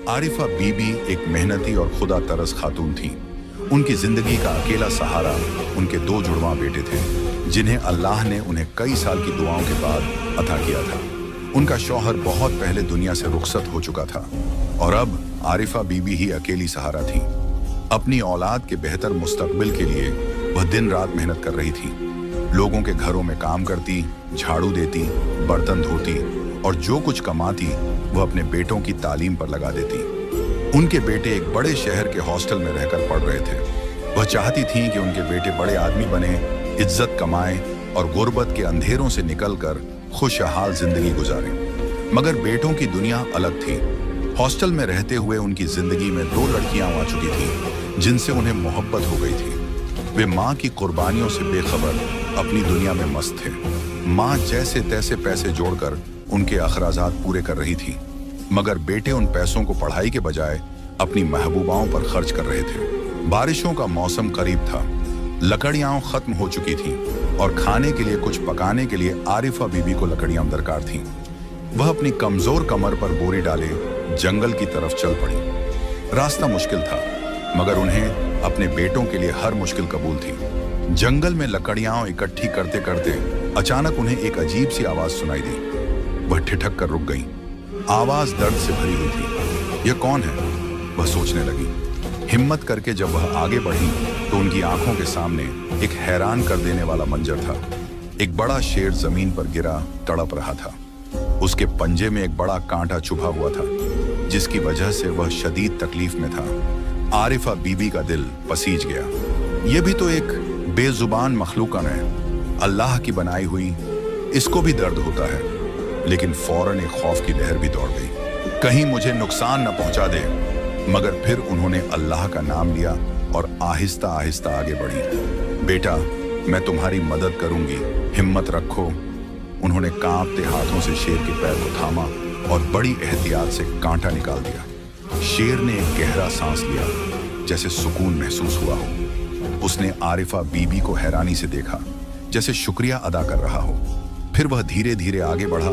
आरिफा बीबी एक मेहनती और खुदा तरस खातून थी। उनकी जिंदगी का अकेला सहारा उनके दो जुड़वां बेटे थे, जिन्हें अल्लाह ने उन्हें कई साल की दुआओं के बाद अता किया था। उनका शौहर बहुत पहले दुनिया से रुखसत हो चुका था और अब आरिफा बीबी ही अकेली सहारा थी। अपनी औलाद के बेहतर मुस्तकबिल के लिए वह दिन रात मेहनत कर रही थी। लोगों के घरों में काम करती, झाड़ू देती, बर्तन धोती और जो कुछ कमाती वह अपने बेटों की तालीम पर लगा देती। उनके बेटे एक बड़े शहर के हॉस्टल में रहकर पढ़ रहे थे। वह चाहती थीं कि उनके बेटे बड़े आदमी बने, इज्जत कमाएं और गुर्बत के अंधेरों से निकलकर खुशहाल जिंदगी गुजारें। मगर बेटों की दुनिया अलग थी। हॉस्टल में रहते हुए उनकी जिंदगी में दो लड़कियां आ चुकी थीं, जिनसे उन्हें मोहब्बत हो गई थी। वे माँ की कुर्बानियों से बेखबर अपनी दुनिया में मस्त थे। माँ जैसे तैसे पैसे जोड़कर उनके अखराजात पूरे कर रही थी, मगर बेटे उन पैसों को पढ़ाई के बजाय अपनी महबूबाओं पर खर्च कर रहे थे। बारिशों का मौसम करीब था, लकड़ियां खत्म हो चुकी थीं और खाने के लिए कुछ पकाने के लिए आरिफा बीबी को लकड़ियां दरकार थीं। वह अपनी कमजोर कमर पर बोरी डाले जंगल की तरफ चल पड़ी। रास्ता मुश्किल था, मगर उन्हें अपने बेटों के लिए हर मुश्किल कबूल थी। जंगल में लकड़ियां इकट्ठी करते करते अचानक उन्हें एक अजीब सी आवाज सुनाई दी। वह ठिठक कर रुक गई। आवाज दर्द से भरी हुई थी। यह कौन है? वह सोचने लगी। हिम्मत करके जब वह आगे बढ़ी तो उनकी आंखों के सामने एक हैरान कर देने वाला मंजर था। एक बड़ा शेर जमीन पर गिरा तड़प रहा था। उसके पंजे में एक बड़ा कांटा चुभा हुआ था, जिसकी वजह से वह शदीद तकलीफ में था। आरिफा बीबी का दिल पसीज गया। यह भी तो एक बेजुबान मखलूकन है, अल्लाह की बनाई हुई, इसको भी दर्द होता है। लेकिन फौरन एक खौफ की लहर भी दौड़ गई, कहीं मुझे नुकसान न पहुंचा दे। मगर फिर उन्होंने अल्लाह का नाम लिया और आहिस्ता आहिस्ता आगे बढ़ी। बेटा, मैं तुम्हारी मदद करूंगी, हिम्मत रखो। उन्होंने कांपते हाथों से शेर के पैर को थामा और बड़ी एहतियात से कांटा निकाल दिया। शेर ने एक गहरा सांस लिया, जैसे सुकून महसूस हुआ हो। उसने आरिफा बीबी को हैरानी से देखा, जैसे शुक्रिया अदा कर रहा हो। फिर वह धीरे धीरे आगे बढ़ा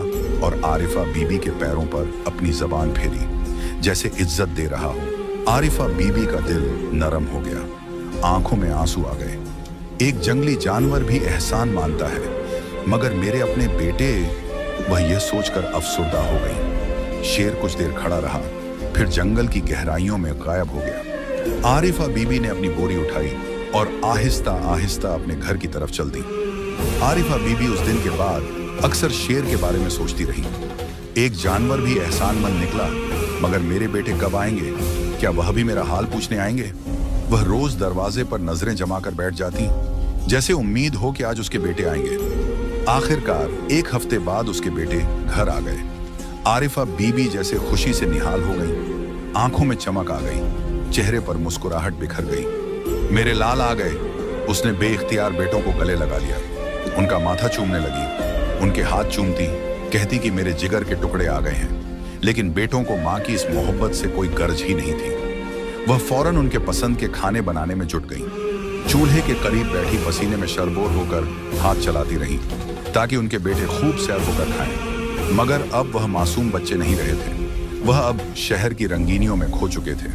और आरिफा बीबी के पैरों पर अपनी जबान फेरी, जैसे इज्जत दे रहा हो। आरिफा बीबी का दिल नरम हो गया, आंखों में आंसू आ गए। एक जंगली जानवर भी एहसान मानता है, मगर मेरे अपने बेटे, वह यह सोचकर अफसुर्दा हो गई। शेर कुछ देर खड़ा रहा, फिर जंगल की गहराइयों में गायब हो गया। आरिफा बीबी ने अपनी बोरी उठाई और आहिस्ता आहिस्ता अपने घर की तरफ चल दी। आरिफा बीबी उस दिन के बाद अक्सर शेर के बारे में सोचती रही। एक जानवर भी एहसानमंद निकला, मगर मेरे बेटे कब आएंगे? क्या वह भी मेरा हाल पूछने आएंगे? वह रोज दरवाजे पर नजरें जमा कर बैठ जाती, जैसे उम्मीद हो कि आज उसके बेटे आएंगे। आखिरकार एक हफ्ते बाद उसके बेटे घर आ गए। आरिफा बीबी जैसे खुशी से निहाल हो गई, आंखों में चमक आ गई, चेहरे पर मुस्कुराहट बिखर गई। मेरे लाल आ गए, उसने बेइख्तियार बेटों को गले लगा लिया। उनका माथा चूमने लगी, उनके हाथ चूमती, कहती कि मेरे जिगर के टुकड़े आ गए हैं। लेकिन बेटों को माँ की इस मोहब्बत से कोई गर्ज ही नहीं थी। वह फौरन उनके पसंद के खाने बनाने में जुट गई। चूल्हे के करीब बैठी पसीने में शरबोर होकर हाथ चलाती रही, ताकि उनके बेटे खूब सैर होकर खाएं। मगर अब वह मासूम बच्चे नहीं रहे थे, वह अब शहर की रंगीनियों में खो चुके थे।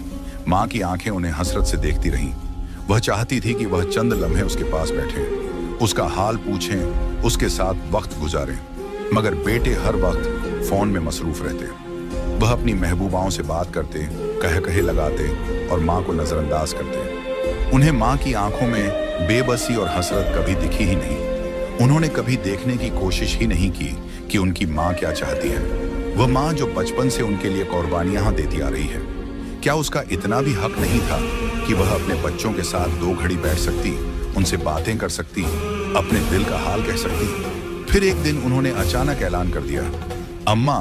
माँ की आंखें उन्हें हसरत से देखती रहीं। वह चाहती थी कि वह चंद लम्हे उसके पास बैठे, उसका हाल पूछें, उसके साथ वक्त गुजारें। मगर बेटे हर वक्त फोन में मसरूफ रहते। वह अपनी महबूबाओं से बात करते, कह कहे लगाते और माँ को नजरअंदाज करते। उन्हें माँ की आंखों में बेबसी और हसरत कभी दिखी ही नहीं। उन्होंने कभी देखने की कोशिश ही नहीं की कि उनकी माँ क्या चाहती है। वह माँ जो बचपन से उनके लिए कुर्बानियां देती आ रही है, क्या उसका इतना भी हक नहीं था कि वह अपने बच्चों के साथ दो घड़ी बैठ सकती, उनसे बातें कर सकती, अपने दिल का हाल कह सकती? फिर एक दिन उन्होंने अचानक ऐलान कर दिया, अम्मा,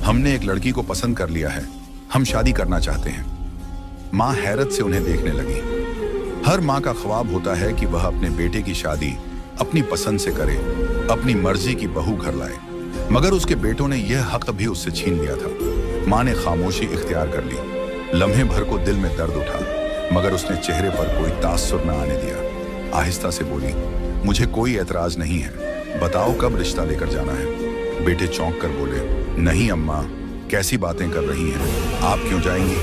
हमने एक लड़की को पसंद कर लिया है, हम शादी करना चाहते हैं। माँ हैरत से उन्हें देखने लगी। हर माँ का ख्वाब होता है कि वह अपने बेटे की शादी अपनी पसंद से करे, अपनी मर्जी की बहू घर लाए, मगर उसके बेटों ने यह हक भी उससे छीन लिया था। माँ ने खामोशी इख्तियार कर ली। लम्हे भर को दिल में दर्द उठा, मगर उसने चेहरे पर कोई तासुर न आने दिया। आहिस्ता से बोली, मुझे कोई एतराज नहीं है, बताओ कब रिश्ता लेकर जाना है? बेटे चौंक कर बोले, नहीं अम्मा, कैसी बातें कर रही हैं? आप क्यों जाएंगी?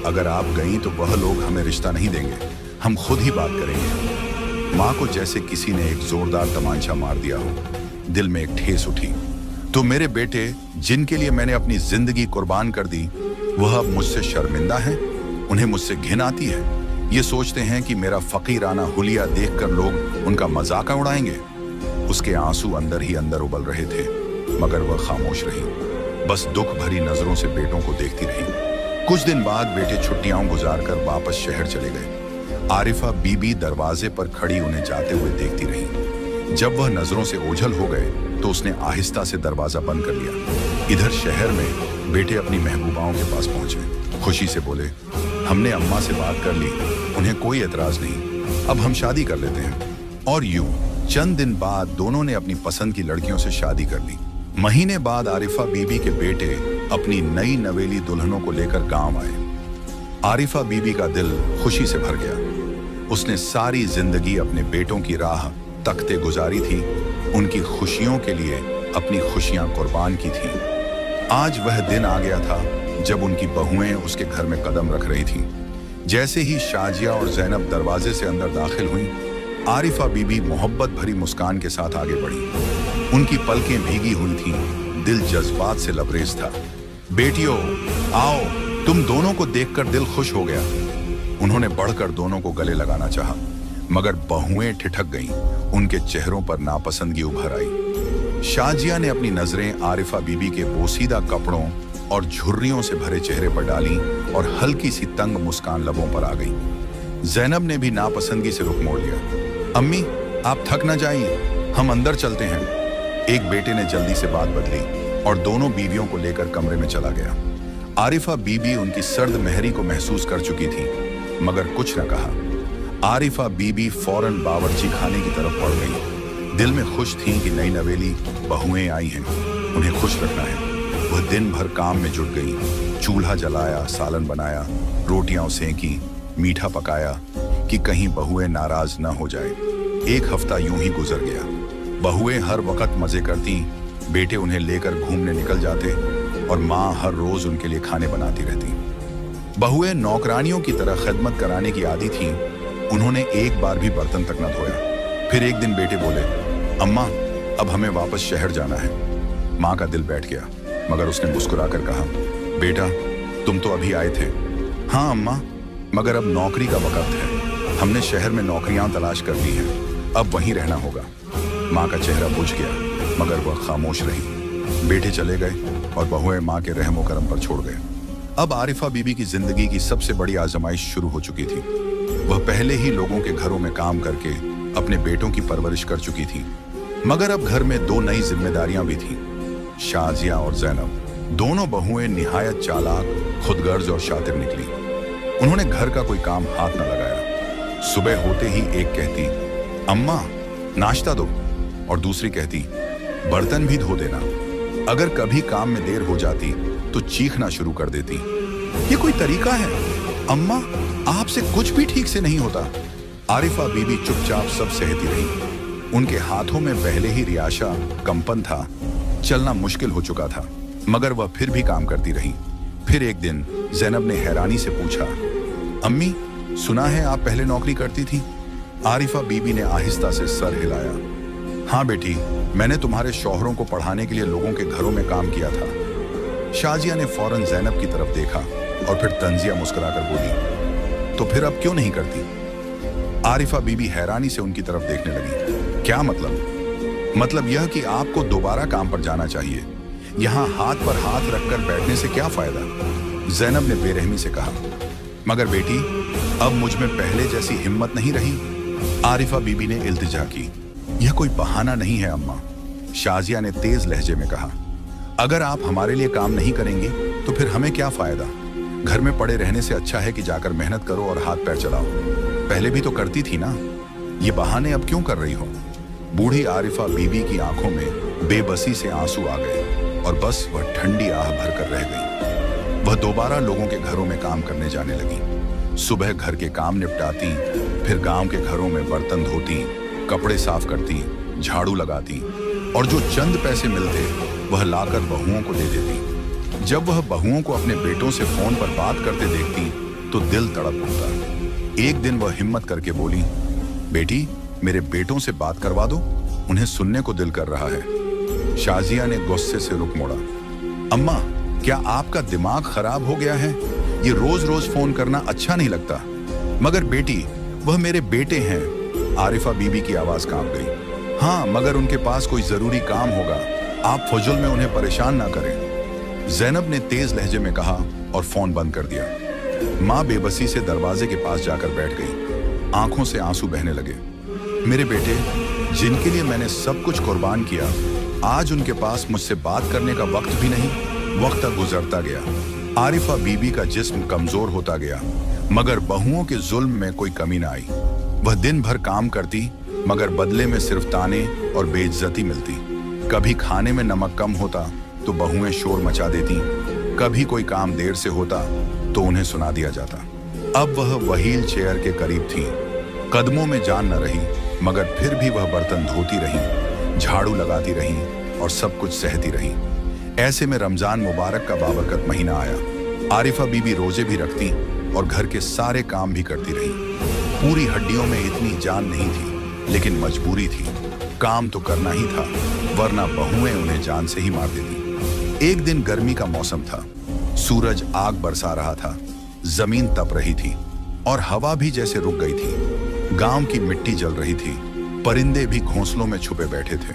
अगर आप गईं तो वह लोग हमें रिश्ता नहीं देंगे, हम खुद ही बात करेंगे। माँ को जैसे किसी ने एक जोरदार तमांचा मार दिया हो। दिल में एक ठेस उठी। तो मेरे बेटे, जिनके लिए मैंने अपनी जिंदगी कुर्बान कर दी, वह अब मुझसे शर्मिंदा हैं? उन्हें मुझसे घिन आती है? ये सोचते हैं कि मेरा फकीराना हुलिया देखकर लोग उनका मजाक उड़ाएंगे? उसके आंसू अंदर ही अंदर उबल रहे थे, मगर वह खामोश रही, बस दुख भरी नजरों से बेटों को देखती रही। कुछ दिन बाद बेटे छुट्टियां गुजारकर वापस शहर चले गए। आरिफा बीबी दरवाजे पर खड़ी उन्हें जाते हुए देखती रही। जब वह नजरों से ओझल हो गए तो उसने आहिस्ता से दरवाजा बंद कर लिया। इधर शहर में बेटे अपनी महबूबाओं के पास पहुंचे। खुशी से बोले, हमने अम्मा से बात कर ली, उन्हें कोई एतराज नहीं, अब हम शादी कर लेते हैं। और यूं चंद दिन बाद दोनों ने अपनी पसंद की लड़कियों से शादी कर ली। महीने बाद आरिफा बीबी के बेटे अपनी नई नवेली दुल्हनों को लेकर गांव आए। आरिफा बीबी का दिल खुशी से भर गया। उसने सारी जिंदगी अपने बेटों की राह तकते गुजारी थी, उनकी खुशियों के लिए अपनी खुशियां कुर्बान की थी। आज वह दिन आ गया था जब उनकी बहुएं उसके घर में कदम रख रही थीं। जैसे ही शाजिया और जैनब दरवाजे से अंदर दाखिल हुईं, आरिफा बीबी मोहब्बत भरी मुस्कान के साथ आगे बढ़ी। उनकी पलकें भीगी हुई थीं, दिल जज्बात से लबरेज था। बेटियों, आओ, तुम दोनों को देखकर दिल खुश हो गया। उन्होंने बढ़कर दोनों को गले लगाना चाहा, मगर बहुएं ठिठक गईं। उनके चेहरों पर नापसंदगी उभर आई। शाजिया ने अपनी नजरें आरिफा बीबी के बोसीदा कपड़ों और झुर्रियों से भरे चेहरे पर डाली और हल्की सी तंग मुस्कान लबों पर आ गई। जैनब ने भी नापसंदगी से रुख मोड़ लिया। अम्मी, आप थक न जाइए, हम अंदर चलते हैं। एक बेटे ने जल्दी से बात बदली और दोनों बीवियों को लेकर कमरे में चला गया। आरिफा बीबी उनकी सर्द मेहरी को महसूस कर चुकी थी, मगर कुछ न कहा। आरिफा बीबी फौरन बावर्ची खाने की तरफ बढ़ गई। दिल में खुश थी कि नई नवेली बहुएं आई हैं, उन्हें खुश रखना है। वह दिन भर काम में जुट गई। चूल्हा जलाया, सालन बनाया, रोटियां सेंकी, मीठा पकाया कि कहीं बहुएं नाराज न हो जाए। एक हफ्ता यूं ही गुजर गया। बहुएं हर वक्त मजे करती, बेटे उन्हें लेकर घूमने निकल जाते और माँ हर रोज उनके लिए खाने बनाती रहती। बहुएं नौकरानियों की तरह खिदमत कराने की आदी थीं। उन्होंने एक बार भी बर्तन तक न धोया। फिर एक दिन बेटे बोले, अम्मा, अब हमें वापस शहर जाना है। माँ का दिल बैठ गया, मगर उसने मुस्कुराकर कहा, बेटा, तुम तो अभी आए थे। हाँ अम्मा, मगर अब नौकरी का वक्त है। हमने शहर में नौकरियां तलाश कर ली हैं, अब वहीं रहना होगा। माँ का चेहरा बुझ गया, मगर वह खामोश रही। बेटे चले गए और बहुएं माँ के रहम व करम पर छोड़ गए। अब आरिफा बीबी की जिंदगी की सबसे बड़ी आजमाइश शुरू हो चुकी थी। वह पहले ही लोगों के घरों में काम करके अपने बेटों की परवरिश कर चुकी थी, मगर अब घर में दो नई जिम्मेदारियां भी थीं, शाजिया और जैनब। दोनों बहुएं निहायत चालाक, खुदगर्ज और शातिर निकली। उन्होंने घर का कोई काम हाथ न लगाया। सुबह होते ही एक कहती, अम्मा, नाश्ता दो, और दूसरी कहती, बर्तन भी धो देना। अगर कभी काम में देर हो जाती तो चीखना शुरू कर देती, ये कोई तरीका है? अम्मा, आपसे कुछ भी ठीक से नहीं होता। आरिफा बीबी चुपचाप सब सहती रही। उनके हाथों में पहले ही रियाशा, कंपन था, चलना मुश्किल हो चुका था, मगर वह फिर भी काम करती रही। फिर एक दिन जैनब ने हैरानी से पूछा, अम्मी, सुना है आप पहले नौकरी करती थी? आरिफा बीबी ने आहिस्ता से सर हिलाया। हाँ बेटी, मैंने तुम्हारे शौहरों को पढ़ाने के लिए लोगों के घरों में काम किया था। शाजिया ने फौरन जैनब की तरफ देखा और फिर तंजिया मुस्कुराकर बोली, तो फिर अब क्यों नहीं करती? आरिफा बीबी हैरानी से उनकी तरफ देखने लगी। क्या मतलब? मतलब यह कि आपको दोबारा काम पर जाना चाहिए। यहाँ हाथ पर हाथ रखकर बैठने से क्या फायदा? जैनब ने बेरहमी से कहा। मगर बेटी, अब मुझ में पहले जैसी हिम्मत नहीं रही। आरिफा बीबी ने इल्तिजा की। यह कोई बहाना नहीं है अम्मा, शाजिया ने तेज लहजे में कहा। अगर आप हमारे लिए काम नहीं करेंगी तो फिर हमें क्या फायदा? घर में पड़े रहने से अच्छा है कि जाकर मेहनत करो और हाथ पैर चलाओ। पहले भी तो करती थी ना, ये बहाने अब क्यों कर रही हो? बूढ़ी आरिफा बीबी की आंखों में बेबसी से आंसू आ गए और बस वह ठंडी आह भरकर रह गई। वह दोबारा लोगों के घरों में काम करने जाने लगी। सुबह घर के काम निपटाती, फिर गांव के घरों में बर्तन धोती, कपड़े साफ करती, झाड़ू लगाती और जो चंद पैसे मिलते वह लाकर बहुओं को दे देती। जब वह बहुओं को अपने बेटों से फोन पर बात करते देखती तो दिल तड़प उठता। एक दिन वह हिम्मत करके बोली, बेटी मेरे बेटों से बात करवा दो, उन्हें सुनने को दिल कर रहा है। शाजिया ने गुस्से से रुख मोड़ा। अम्मा, क्या आपका दिमाग खराब हो गया है? ये रोज रोज फोन करना अच्छा नहीं लगता। मगर बेटी, वह मेरे बेटे हैं। आरिफा बीबी की आवाज कांप गई। हाँ, मगर उनके पास कोई जरूरी काम होगा, आप फजुल में उन्हें परेशान ना करें। ज़ैनब ने तेज लहजे में कहा और फोन बंद कर दिया। माँ बेबसी से दरवाजे के पास जाकर बैठ गई। आंखों से आंसू बहने लगे। मेरे बेटे, जिनके लिए मैंने सब कुछ कुर्बान किया, आज उनके पास मुझसे बात करने का वक्त भी नहीं। वक्त गुजरता गया। आरिफा बीबी का जिस्म कमजोर होता गया, मगर बहुओं के जुल्म में कोई कमी न आई। वह दिन भर काम करती, मगर बदले में सिर्फ ताने और बेइज्जती मिलती। कभी खाने में नमक कम होता तो बहुएं शोर मचा देती, कभी कोई काम देर से होता तो उन्हें सुना दिया जाता। अब वह व्हील चेयर के करीब थी। कदमों में जान न रही, मगर फिर भी वह बर्तन धोती रही, झाड़ू लगाती रही और सब कुछ सहती रही। ऐसे में रमजान मुबारक का बाबरकत महीना आया। आरिफा बीबी रोजे भी रखती और घर के सारे काम भी करती रही। पूरी हड्डियों में इतनी जान नहीं थी, लेकिन मजबूरी थी। काम तो करना ही था, वरना बहुएं उन्हें जान से ही मार देती। एक दिन गर्मी का मौसम था। सूरज आग बरसा रहा था, जमीन तप रही थी और हवा भी जैसे रुक गई थी। गांव की मिट्टी जल रही थी, परिंदे भी घोंसलों में छुपे बैठे थे।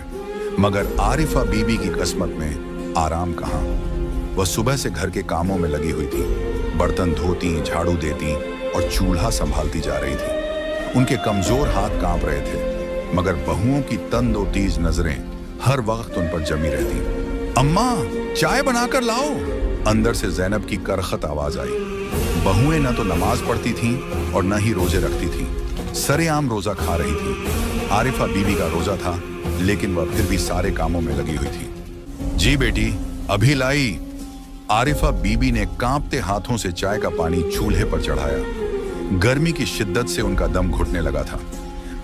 मगर आरिफा बीबी की किस्मत में आराम कहाँ। वह सुबह से घर के कामों में लगी हुई थी। बर्तन धोती, झाड़ू देती और चूल्हा संभालती जा रही थी। उनके कमजोर हाथ कांप रहे थे, मगर बहुओं की तंद और तेज नजरें हर वक्त उन पर जमी रहती। अम्मा, चाय बनाकर लाओ। अंदर से ज़ैनब की करखत आवाज आई। बहुएं न तो नमाज पढ़ती थीं और न ही रोजे रखती थीं, सरेआम रोजा खा रही थी। आरिफा बीबी का रोजा था, लेकिन वह फिर भी सारे कामों में लगी हुई थी। जी बेटी, अभी लाई। आरिफा बीबी ने कांपते हाथों से चाय का पानी चूल्हे पर चढ़ाया। गर्मी की शिद्दत से उनका दम घुटने लगा था,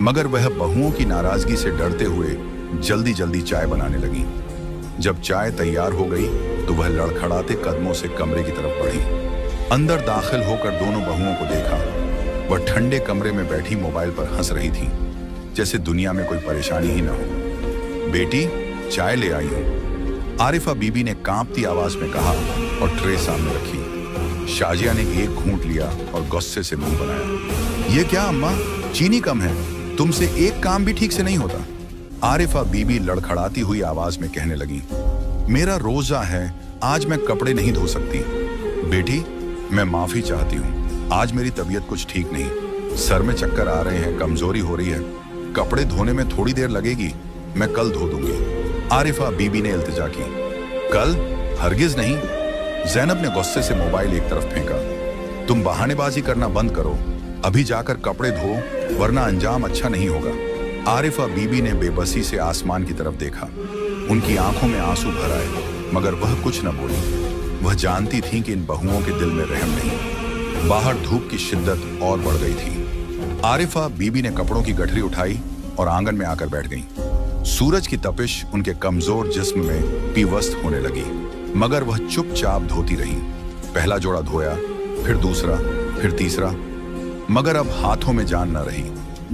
मगर वह बहुओं की नाराजगी से डरते हुए जल्दी जल्दी चाय बनाने लगी। जब चाय तैयार हो गई तो वह लड़खड़ाते कदमों से कमरे की तरफ बढ़ी। अंदर दाखिल होकर दोनों बहुओं को देखा। वह ठंडे कमरे में बैठी मोबाइल पर हंस रही थी, जैसे दुनिया में कोई परेशानी ही ना हो। बेटी, चाय ले आई हूं, आरिफा बीबी ने कांपती आवाज में कहा और ट्रे सामने रखी। शाजिया ने एक घूंट लिया और गुस्से से मुंह बनाया। ये क्या अम्मा, चीनी कम है, तुमसे एक काम भी ठीक से नहीं होता। आरिफा बीबी लड़खड़ाती हुई आवाज में कहने लगी, मेरा रोजा है, आज मैं कपड़े नहीं धो सकती। बेटी, मैं माफी चाहती हूँ, आज मेरी तबीयत कुछ ठीक नहीं, सर में चक्कर आ रहे हैं, कमजोरी हो रही है। कपड़े धोने में थोड़ी देर लगेगी, मैं कल धो दूंगी। आरिफा बीबी ने इल्तिजा की। कल? हरगिज नहीं। ज़ैनब ने गुस्से से मोबाइल एक तरफ फेंका। तुम बहानेबाजी करना बंद करो, अभी जाकर कपड़े धो, वरना अंजाम अच्छा नहीं होगा। आरिफा बीबी ने बेबसी से आसमान की तरफ देखा। उनकी आंखों में आंसू भर आए, मगर वह कुछ न बोली। वह जानती थी कि इन बहुओं के दिल में रहम नहीं। बाहर धूप की शिद्दत और बढ़ गई थी। आरिफा बीबी ने कपड़ों की गठरी उठाई और आंगन में आकर बैठ गई। सूरज की तपिश उनके कमजोर जिस्म में पीवस्त होने लगी, मगर वह चुपचाप धोती रही। पहला जोड़ा धोया, फिर दूसरा, फिर तीसरा, मगर अब हाथों में जान न रही।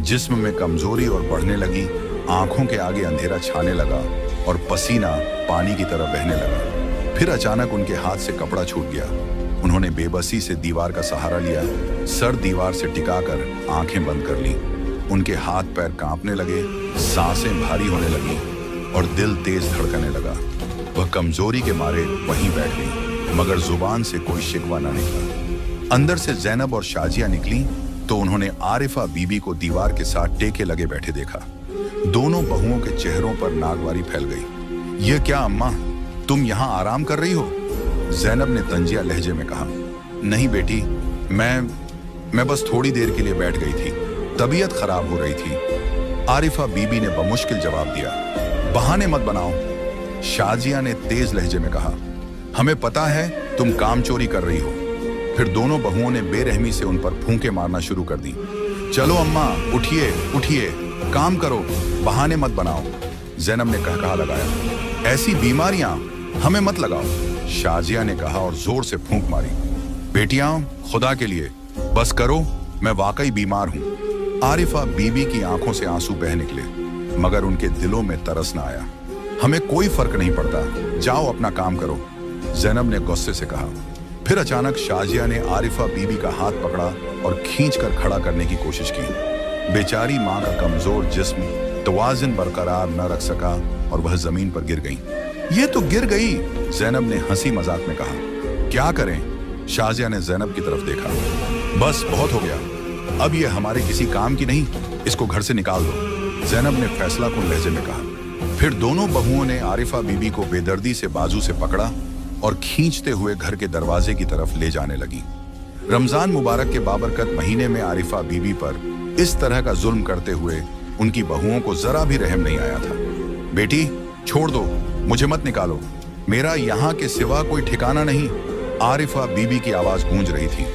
जिस्म में कमजोरी और बढ़ने लगी। आंखों के आगे अंधेरा छाने लगा और पसीना पानी की तरह बहने लगा। फिर अचानक उनके हाथ से कपड़ा छूट गया। उन्होंने बेबसी से दीवार का सहारा लिया, सर दीवार से टिकाकर आंखें बंद कर ली। उनके हाथ पैर कांपने लगे, सांसें भारी होने लगी और दिल तेज धड़कने लगा। वह कमजोरी के मारे वहीं बैठ गई, मगर जुबान से कोई शिकवा न निकला। अंदर से ज़ैनब और शाजिया निकली तो उन्होंने आरिफा बीबी को दीवार के साथ टेके लगे बैठे देखा। दोनों बहुओं के चेहरों पर नागवारी फैल गई। ये क्या अम्मा, तुम यहाँ आराम कर रही हो? ज़ैनब ने तंजिया लहजे में कहा। नहीं बेटी, मैं बस थोड़ी देर के लिए बैठ गई थी, तबीयत खराब हो रही थी। आरिफा बीबी ने बमुश्किल जवाब दिया। बहाने मत बनाओ, शाजिया ने तेज लहजे में कहा। हमें पता है तुम काम चोरी कर रही हो। फिर दोनों बहुओं ने बेरहमी से उन पर फूंके मारना शुरू कर दी। चलो अम्मा, उठिए उठिए, काम करो, बहाने मत बनाओ। ज़ैनब ने कहकहा लगाया। ऐसी बीमारियां हमें मत लगाओ। शाजिया ने कहा और जोर से फूंक मारी। बेटियां, खुदा के लिए बस करो, मैं वाकई बीमार हूं। आरिफा बीबी की आंखों से आंसू बह निकले, मगर उनके दिलों में तरस न आया। हमें कोई फर्क नहीं पड़ता, जाओ अपना काम करो, ज़ैनब ने गुस्से से कहा। फिर अचानक शाजिया ने आरिफा बीबी का हाथ पकड़ा और खींचकर खड़ा करने की कोशिश की। बेचारी मां का कमजोर जिस्म तवाज़ुन बरकरार न रख सका और वह जमीन पर गिर गई। ये तो गिर गई, ज़ैनब ने हंसी मजाक में कहा। क्या करें? शाजिया ने ज़ैनब की तरफ देखा। बस बहुत हो गया, अब ये हमारे किसी काम की नहीं, इसको घर से निकाल दो, ज़ैनब ने फैसलाकुन लहजे में कहा। फिर दोनों बहुओं ने आरिफा बीबी को बेदर्दी से बाजू से पकड़ा और खींचते हुए घर के दरवाजे की तरफ ले जाने लगी। रमजान मुबारक के बाबरकत महीने में आरिफा बीबी पर इस तरह का जुल्म करते हुए उनकी बहुओं को जरा भी रहम नहीं आया था। बेटी, छोड़ दो, मुझे मत निकालो, मेरा यहाँ के सिवा कोई ठिकाना नहीं, आरिफा बीबी की आवाज गूंज रही थी,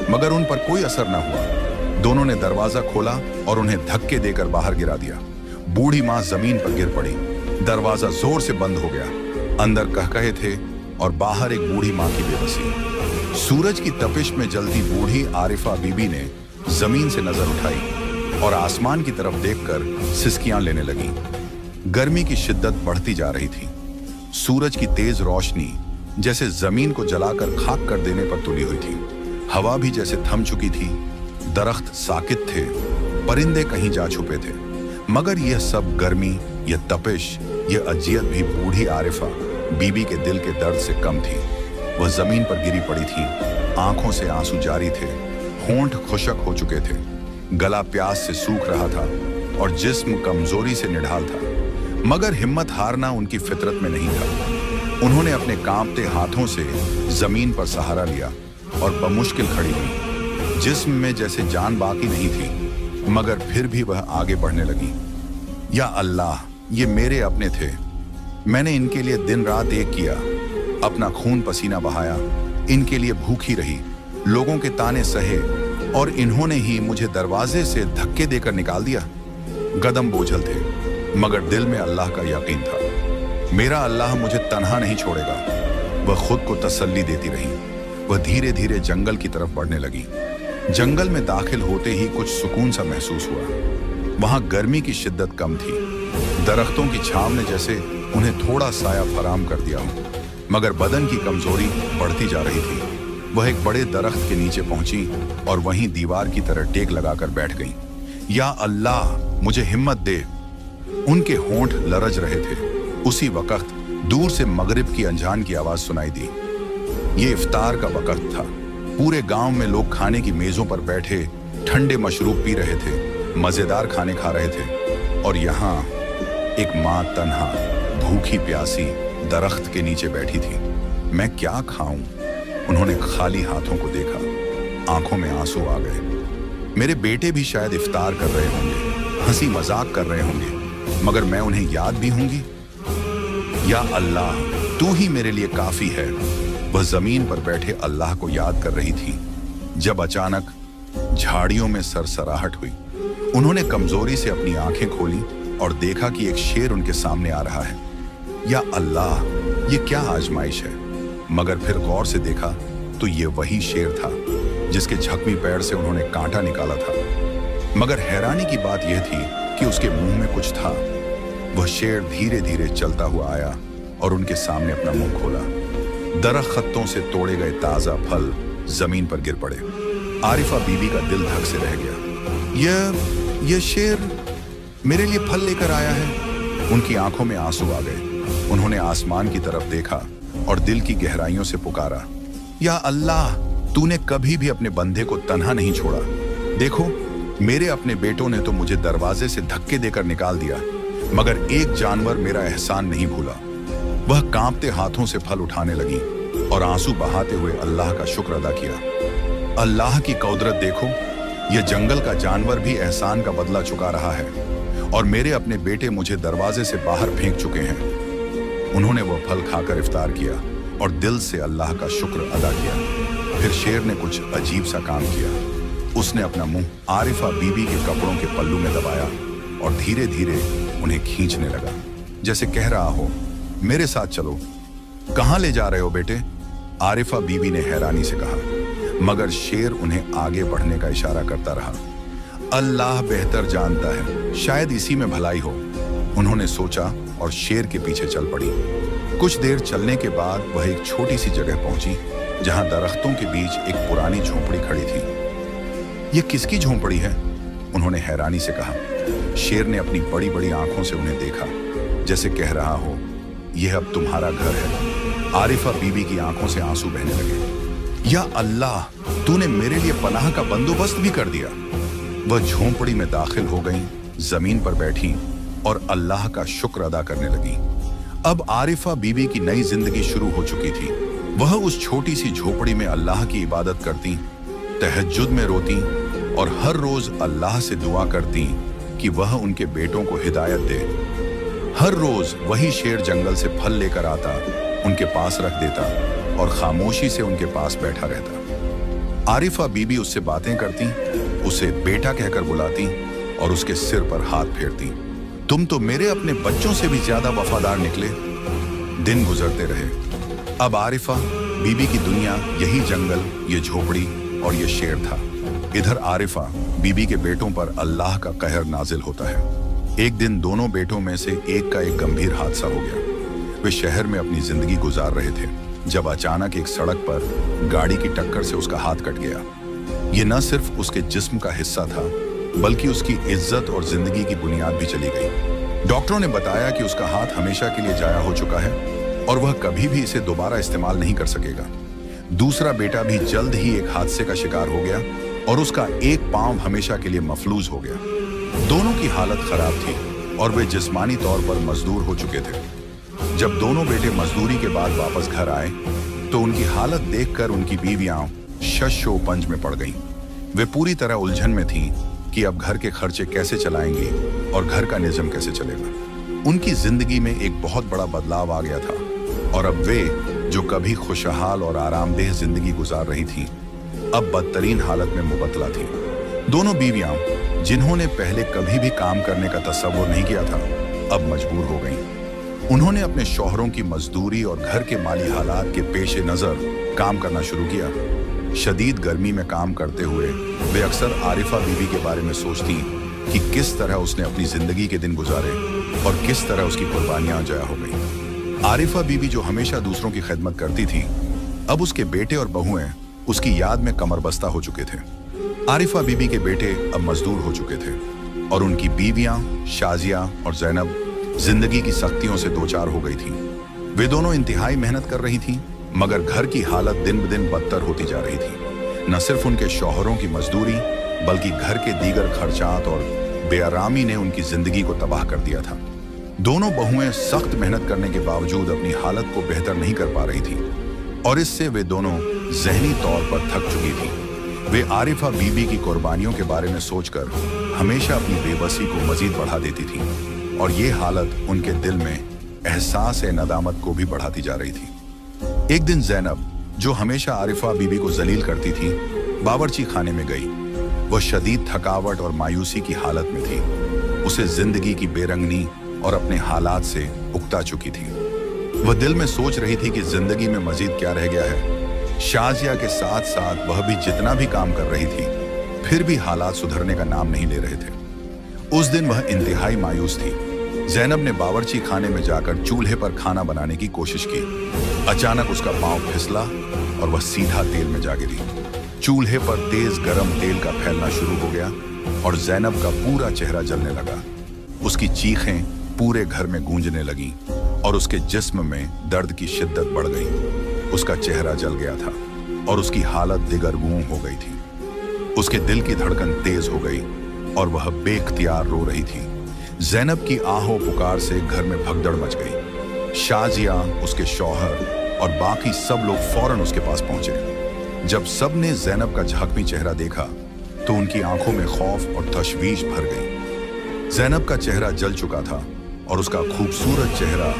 मगर उन पर कोई असर न हुआ। दोनों ने दरवाजा खोला और उन्हें धक्के देकर बाहर गिरा दिया। बूढ़ी मां जमीन पर गिर पड़ी। दरवाजा जोर से बंद हो गया। अंदर कहकहे थे और बाहर एक बूढ़ी मां की बेबसी। सूरज की तपिश में जलती बूढ़ी आरिफा बीबी ने जमीन से नजर उठाई और आसमान की तरफ देखकर सिसकियां लेने लगी। गर्मी की शिद्दत बढ़ती जा रही थी। सूरज की तेज रोशनी जैसे जमीन को जलाकर खाक कर देने पर तुली हुई थी। हवा भी जैसे थम चुकी थी। दरख्त साकित थे, परिंदे कहीं जा छुपे थे, मगर यह सब गर्मी, यह तपिश, यह अजियत भी बूढ़ी आरिफा बीबी के दिल के दर्द से कम थी। वह जमीन पर गिरी पड़ी थी, आंखों से आंसू जारी थे, होंठ खुशक हो चुके थे, गला प्यास से सूख रहा था और जिस्म कमजोरी से निढाल था। मगर हिम्मत हारना उनकी फितरत में नहीं था। उन्होंने अपने कांपते हाथों से जमीन पर सहारा लिया और बमुश्किल खड़ी हुई। जिस्म में जैसे जान बाकी नहीं थी, मगर फिर भी वह आगे बढ़ने लगी। या अल्लाह, ये मेरे अपने थे, मैंने इनके लिए दिन रात एक किया, अपना खून पसीना बहाया, इनके लिए भूखी रही, लोगों के ताने सहे और इन्होंने ही मुझे दरवाजे से धक्के देकर निकाल दिया। कदम बोझल थे, मगर दिल में अल्लाह का यकीन था। मेरा अल्लाह मुझे तन्हा नहीं छोड़ेगा। वह खुद को तसल्ली देती रही। वह धीरे धीरे जंगल की तरफ बढ़ने लगी। जंगल में दाखिल होते ही कुछ सुकून सा महसूस हुआ। वहां गर्मी की शिद्दत कम थी। दरख्तों की छांव ने जैसे उन्हें थोड़ा साया फराम कर दिया हो, मगर बदन की कमजोरी बढ़ती जा रही थी। वह एक बड़े दरख्त के नीचे पहुंची और वहीं दीवार की तरह टेक लगाकर बैठ गई। या अल्लाह, मुझे हिम्मत दे। उनके होंठ लरज रहे थे। उसी वक्त दूर से मगरिब की अजान की आवाज सुनाई दी। ये इफ्तार का वक्त था। पूरे गांव में लोग खाने की मेजों पर बैठे ठंडे मशरूब पी रहे थे, मजेदार खाने खा रहे थे। और यहाँ एक माँ तन्हा, भूखी प्यासी दरख्त के नीचे बैठी थी। मैं क्या खाऊं? उन्होंने खाली हाथों को देखा। आंखों में आंसू आ गए। मेरे बेटे भी शायद इफ्तार कर रहे होंगे, हंसी मजाक कर रहे होंगे, मगर मैं उन्हें याद भी होंगी। या अल्लाह, तू ही मेरे लिए काफी है। वह जमीन पर बैठे अल्लाह को याद कर रही थी जब अचानक झाड़ियों में सरसराहट हुई। उन्होंने कमजोरी से अपनी आंखें खोली और देखा कि एक शेर उनके सामने आ रहा है। या अल्लाह, ये क्या आजमाइश है? मगर फिर गौर से देखा तो ये वही शेर था जिसके जख्मी पैर से उन्होंने कांटा निकाला था। मगर हैरानी की बात यह थी कि उसके मुंह में कुछ था। वह शेर धीरे धीरे चलता हुआ आया और उनके सामने अपना मुंह खोला। दरख्तों से तोड़े गए ताजा फल जमीन पर गिर पड़े। आरिफा बीबी का दिल धक से रह गया। यह शेर मेरे लिए फल लेकर आया है। उनकी आंखों में आंसू आ गए। उन्होंने आसमान की तरफ देखा और दिल की गहराइयों से पुकारा, या अल्लाह, तूने कभी भी अपने बंदे को तन्हा नहीं छोड़ा। देखो, मेरे अपने बेटों ने तो मुझे दरवाजे से धक्के देकर निकाल दिया, मगर एक जानवर मेरा एहसान नहीं भूला। वह कांपते हाथों से फल उठाने लगी और आंसू बहाते हुए अल्लाह का शुक्र अदा किया। अल्लाह की कुदरत देखो, यह जंगल का जानवर भी एहसान का बदला चुका रहा है और मेरे अपने बेटे मुझे दरवाजे से बाहर फेंक चुके हैं। उन्होंने वह फल खाकर इफ्तार किया और दिल से अल्लाह का शुक्र अदा किया। फिर शेर ने कुछ अजीब सा काम किया। उसने अपना मुंह आरिफा बीबी के कपड़ों के पल्लू में दबाया और धीरे धीरे उन्हें खींचने लगा, जैसे कह रहा हो, मेरे साथ चलो। कहां ले जा रहे हो बेटे? आरिफा बीवी ने हैरानी से कहा, मगर शेर उन्हें आगे बढ़ने का इशारा करता रहा। अल्लाह बेहतर जानता है, शायद इसी में भलाई हो, उन्होंने सोचा और शेर के पीछे चल पड़ी। कुछ देर चलने के बाद वह एक छोटी सी जगह पहुंची जहां दरख्तों के बीच एक पुरानी झोंपड़ी खड़ी थी। यह किसकी झोंपड़ी है? उन्होंने हैरानी से कहा। शेर ने अपनी बड़ी बड़ी आंखों से उन्हें देखा, जैसे कह रहा हो, यह अब तुम्हारा घर है। आरिफा बीबी की आंखों से आंसू बहने लगे। या अल्लाह, तूने मेरे लिए पनाह का बंदोबस्त भी कर दिया। वह झोंपड़ी में दाखिल हो गई, जमीन पर बैठी और अल्लाह का शुक्र अदा करने लगी। अब आरिफा बीबी की नई जिंदगी शुरू हो चुकी थी। वह उस छोटी सी झोपड़ी में अल्लाह की इबादत करती, तहज्जुद में रोती और हर रोज अल्लाह से दुआ करती कि वह उनके बेटों को हिदायत दे। हर रोज वही शेर जंगल से फल लेकर आता, उनके पास रख देता और खामोशी से उनके पास बैठा रहता। आरिफा बीबी उससे बातें करती, उसे बेटा कहकर बुलाती और उसके सिर पर हाथ फेरती। तुम तो मेरे अपने बच्चों से भी ज्यादा वफादार निकले। दिन गुजरते रहे। अब आरिफा बीबी की दुनिया यही जंगल, ये झोपड़ी और ये शेर था। इधर आरिफा बीबी के बेटों पर अल्लाह का कहर नाजिल होता है। एक दिन दोनों बेटों में से एक का एक गंभीर हादसा हो गया। वे शहर में अपनी जिंदगी गुजार रहे थे जब अचानक एक सड़क पर गाड़ी की टक्कर से उसका हाथ कट गया। ये न सिर्फ उसके जिस्म का हिस्सा था, बल्कि उसकी इज्जत और जिंदगी की बुनियाद भी चली गई। डॉक्टरों ने बताया कि उसका हाथ हमेशा के लिए जाया हो चुका है और वह कभी भी इसे दोबारा इस्तेमाल नहीं कर सकेगा। दूसरा बेटा भी जल्द ही एक हादसे का शिकार हो गया और उसका एक पांव हमेशा के लिए मफलूज हो गया। दोनों की हालत खराब थी और वे जिस्मानी तौर पर मजदूर हो चुके थे। जब दोनों बेटे मजदूरी के बाद वापस घर आए तो उनकी हालत देखकर उनकी बीवियां शश-ओ-पंज में पड़ गईं। वे पूरी तरह उलझन में थीं कि अब घर के खर्चे कैसे चलाएंगे और घर का निज़म कैसे चलेगा। उनकी जिंदगी में एक बहुत बड़ा बदलाव आ गया था और अब वे, जो कभी खुशहाल और आरामदेह जिंदगी गुजार रही थीं, अब बदतरीन हालत में मुबतला थीं। दोनों बीवियां, जिन्होंने पहले कभी भी काम करने का तस्वुर नहीं किया था, अब मजबूर हो गईं। उन्होंने अपने शौहरों की मजदूरी और घर के माली हालात के पेश नज़र काम करना शुरू किया। शदीद गर्मी में काम करते हुए वे अक्सर आरिफा बीवी के बारे में सोचती कि किस तरह उसने अपनी जिंदगी के दिन गुजारे और किस तरह उसकी कुर्बानियां जाया हो गई। आरिफा बीवी, जो हमेशा दूसरों की खिदमत करती थी, अब उसके बेटे और बहुएं उसकी याद में कमरबस्ता हो चुके थे। आरिफा बीवी के बेटे अब मजदूर हो चुके थे और उनकी बीवियां शाजिया और जैनब जिंदगी की सख्तियों से दो चार हो गई थीं। वे दोनों इंतहाई मेहनत कर रही थीं, मगर घर की हालत दिन ब दिन बदतर होती जा रही थी। न सिर्फ उनके शौहरों की मजदूरी, बल्कि घर के दीगर खर्चात और बेआरामी ने उनकी जिंदगी को तबाह कर दिया था। दोनों बहुएं सख्त मेहनत करने के बावजूद अपनी हालत को बेहतर नहीं कर पा रही थी और इससे वे दोनों ज़हनी तौर पर थक चुकी थी। वे आरिफा बीबी की कुर्बानियों के बारे में सोचकर हमेशा अपनी बेबसी को मजीद बढ़ा देती थी और ये हालत उनके दिल में एहसास नदामत को भी बढ़ाती जा रही थी। एक दिन जैनब, जो हमेशा आरिफा बीबी को जलील करती थी, बावर्ची खाने में गई। वह शदीद थकावट और मायूसी की हालत में थी। उसे जिंदगी की बेरंगनी और अपने हालात से उकता चुकी थी। वह दिल में सोच रही थी कि जिंदगी में मजीद क्या रह गया है। शाजिया के साथ साथ वह भी जितना भी काम कर रही थी, फिर भी हालात सुधरने का नाम नहीं ले रहे थे। उस दिन वह इंतहाई मायूस थी। जैनब ने बावर्ची खाने में जाकर चूल्हे पर खाना बनाने की कोशिश की। अचानक उसका पांव फिसला और वह सीधा तेल में जा गिरी। चूल्हे पर तेज गरम तेल का फैलना शुरू हो गया और जैनब का पूरा चेहरा जलने लगा। उसकी चीखें पूरे घर में गूंजने लगीं और उसके जिस्म में दर्द की शिद्दत बढ़ गई। उसका चेहरा जल गया था और उसकी हालत दिगरगूं हो गई थी। उसके दिल की धड़कन तेज हो गई और वह बेख्तियार रो रही थी। जैनब की आहो पुकार से घर में भगदड़ मच गई। शाजिया, उसके शौहर और बाकी सब लोग फौरन उसके पास पहुंचे। जब सब ने जैनब का झांकवी चेहरा देखा तो उनकी आंखों में खौफ और तशवीश भर गई। जैनब का चेहरा जल चुका था और उसका खूबसूरत चेहरा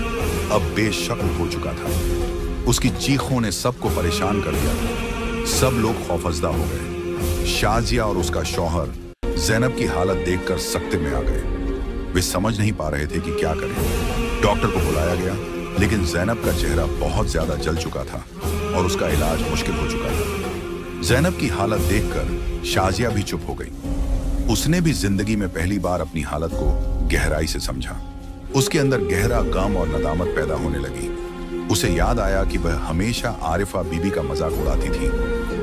अब बेशक्ल हो चुका था। उसकी चीखों ने सबको परेशान कर दिया था। सब लोग खौफजदा हो गए। शाजिया और उसका शौहर जैनब की हालत देखकर सकते में आ गए। वे समझ नहीं पा रहे थे कि क्या करें। डॉक्टर को बुलाया गया लेकिन ज़ैनब का चेहरा बहुत ज्यादा जल चुका था और उसका इलाज मुश्किल हो चुका था। ज़ैनब की हालत देखकर शाजिया भी चुप हो गई। उसने भी जिंदगी में पहली बार अपनी हालत को गहराई से समझा। उसके अंदर गहरा गम और नदामत पैदा होने लगी। उसे याद आया कि वह हमेशा आरिफा बीबी का मजाक उड़ाती थी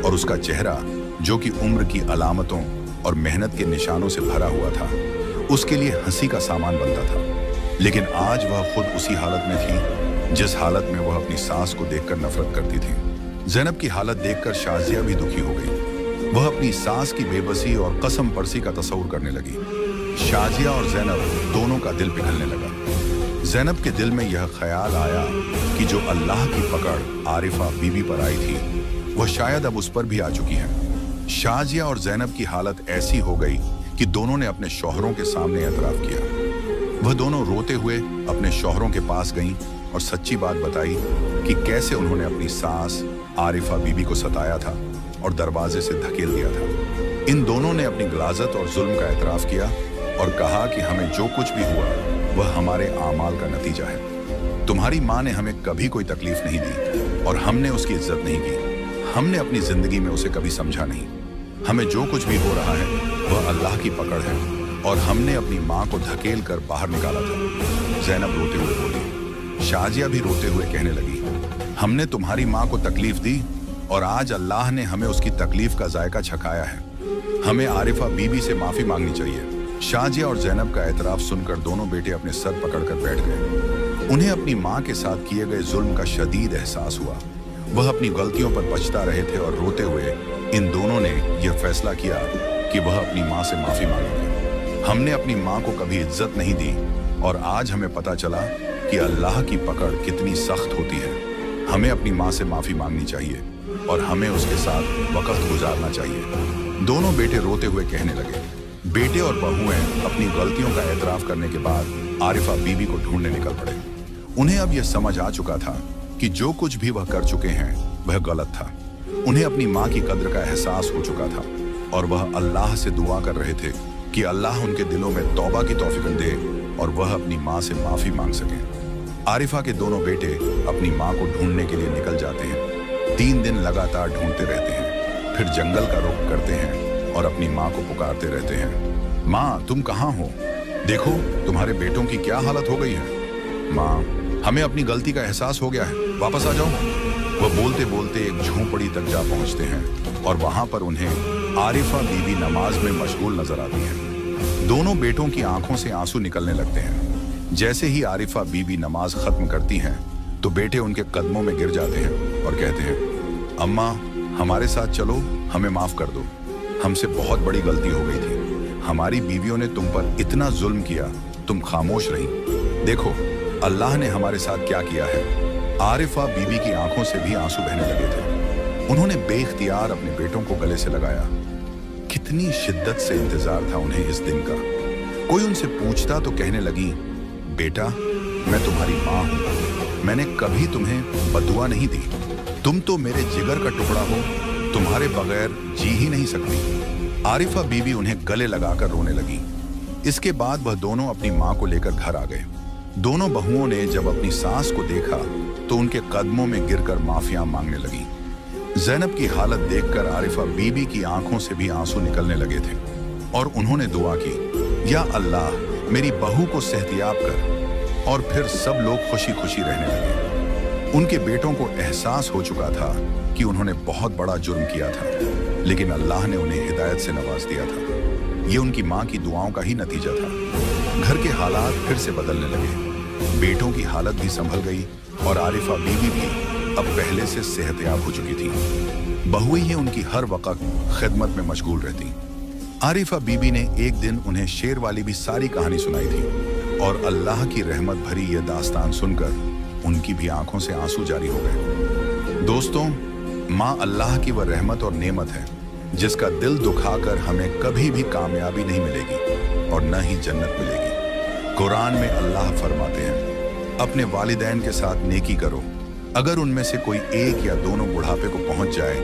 और उसका चेहरा, जो कि उम्र की अलामतों और मेहनत के निशानों से भरा हुआ था, उसके लिए हंसी का सामान बनता था। लेकिन आज वह खुद उसी हालत में थी जिस हालत में वह अपनी सास को देखकर नफरत करती थी। ज़ैनब की हालत देखकर शाजिया भी दुखी हो गई। वह अपनी सास की बेबसी और कसम परसी का तस्वुर करने लगी। शाजिया और ज़ैनब दोनों का दिल पिघलने लगा। ज़ैनब के दिल में यह ख्याल आया कि जो अल्लाह की पकड़ आरिफा बीबी पर आई थी, वह शायद अब उस पर भी आ चुकी है। शाजिया और ज़ैनब की हालत ऐसी हो गई कि दोनों ने अपने शौहरों के सामने एतराफ़ किया। वह दोनों रोते हुए अपने शौहरों के पास गईं और सच्ची बात बताई कि कैसे उन्होंने अपनी सास आरिफा बीबी को सताया था और दरवाजे से धकेल दिया था। इन दोनों ने अपनी गलाजत और जुल्म का एतराफ़ किया और कहा कि हमें जो कुछ भी हुआ वह हमारे आमाल का नतीजा है। तुम्हारी माँ ने हमें कभी कोई तकलीफ नहीं दी और हमने उसकी इज्जत नहीं की। हमने अपनी जिंदगी में उसे कभी समझा नहीं। हमें जो कुछ भी हो रहा है वह अल्लाह की पकड़ है और हमने अपनी माँ को धकेल कर बाहर निकाला था। ज़ैनब रोते हुए बोली। शाजिया भी रोते हुए कहने लगी, हमने तुम्हारी माँ को तकलीफ दी और आज अल्लाह ने हमें उसकी तकलीफ का जायका छकाया है। हमें आरिफा बीबी से माफी मांगनी चाहिए। शाजिया और ज़ैनब का एतराफ़ सुनकर दोनों बेटे अपने सर पकड़कर बैठ गए। उन्हें अपनी माँ के साथ किए गए जुल्म का शदीद एहसास हुआ। वह अपनी गलतियों पर पछता रहे थे और रोते हुए इन दोनों ने यह फैसला किया कि वह अपनी माँ से माफी मांगेंगे। हमने अपनी माँ को कभी इज्जत नहीं दी और आज हमें पता चला कि अल्लाह की पकड़ कितनी सख्त होती है। हमें अपनी माँ से माफी मांगनी चाहिए और हमें उसके साथ वक्त गुजारना चाहिए। दोनों बेटे रोते हुए कहने लगे। बेटे और बहुएं अपनी गलतियों का एतराफ़ करने के बाद आरिफा बीबी को ढूंढने निकल पड़े। उन्हें अब यह समझ आ चुका था कि जो कुछ भी वह कर चुके हैं वह गलत था। उन्हें अपनी माँ की कद्र का एहसास हो चुका था और वह अल्लाह से दुआ कर रहे थे कि अल्लाह उनके दिलों में तौबा की तौफीक दे और वह अपनी माँ से माफ़ी मांग सकें। आरिफा के दोनों बेटे अपनी माँ को ढूंढने के लिए निकल जाते हैं। 3 दिन लगातार ढूंढते रहते हैं, फिर जंगल का रुख करते हैं और अपनी माँ को पुकारते रहते हैं। माँ, तुम कहाँ हो? देखो तुम्हारे बेटों की क्या हालत हो गई है। माँ, हमें अपनी गलती का एहसास हो गया है, वापस आ जाओ। वह बोलते बोलते एक झोंपड़ी तक जा पहुँचते हैं और वहाँ पर उन्हें आरिफा बीबी नमाज में मशगूल नजर आती है। दोनों बेटों की आंखों से आंसू निकलने लगते हैं। जैसे ही आरिफा बीबी नमाज खत्म करती हैं तो बेटे उनके कदमों में गिर जाते हैं और कहते हैं, अम्मा हमारे साथ चलो, हमें माफ कर दो। हमसे बहुत बड़ी गलती हो गई थी। हमारी बीवियों ने तुम पर इतना जुल्म किया, तुम खामोश रही। देखो अल्लाह ने हमारे साथ क्या किया है। आरिफा बीबी की आंखों से भी आंसू बहने लगे थे। उन्होंने बेइख्तियार अपने बेटों को गले से लगाया। कितनी शिद्दत से इंतजार था उन्हें इस दिन का। कोई उनसे पूछता तो कहने लगी, बेटा मैं तुम्हारी माँ हूँ, मैंने कभी तुम्हें बदुआ नहीं दी। तुम तो मेरे जिगर का टुकड़ा हो, तुम्हारे बगैर जी ही नहीं सकती। आरिफा बीवी उन्हें गले लगाकर रोने लगी। इसके बाद वह दोनों अपनी माँ को लेकर घर आ गए। दोनों बहुओं ने जब अपनी सास को देखा तो उनके कदमों में गिरकर माफिया मांगने लगी। ज़ैनब की हालत देखकर आरिफा बीबी की आंखों से भी आंसू निकलने लगे थे और उन्होंने दुआ की, या अल्लाह मेरी बहू को सेहतियाब कर। और फिर सब लोग खुशी खुशी रहने लगे। उनके बेटों को एहसास हो चुका था कि उन्होंने बहुत बड़ा जुर्म किया था, लेकिन अल्लाह ने उन्हें हिदायत से नवाज दिया था। ये उनकी माँ की दुआओं का ही नतीजा था। घर के हालात फिर से बदलने लगे। बेटों की हालत भी संभल गई और आरिफा बीवी भी अब पहले से सेहतयाब हो चुकी थी। बहुएं ही उनकी हर वक्त खिदमत में मशगूल रहती। आरिफा बीबी ने एक दिन उन्हें शेर वाली भी सारी कहानी सुनाई थी और अल्लाह की रहमत भरी यह दास्तान सुनकर उनकी भी आंखों से आंसू जारी हो गए। दोस्तों, माँ अल्लाह की वह रहमत और नेमत है जिसका दिल दुखाकर हमें कभी भी कामयाबी नहीं मिलेगी और न ही जन्नत मिलेगी। कुरान में अल्लाह फरमाते हैं, अपने वालिदैन के साथ नेकी करो। अगर उनमें से कोई एक या दोनों बुढ़ापे को पहुंच जाए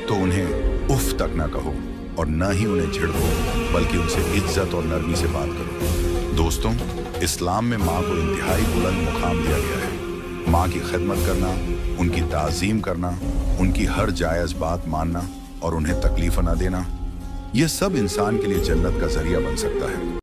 तो उन्हें उफ तक न कहो और न ही उन्हें झिड़को, बल्कि उनसे इज्जत और नरमी से बात करो। दोस्तों, इस्लाम में माँ को इंतहाई बुलंद मुकाम दिया गया है। माँ की खिदमत करना, उनकी ताज़ीम करना, उनकी हर जायज़ बात मानना और उन्हें तकलीफ न देना, यह सब इंसान के लिए जन्नत का जरिया बन सकता है।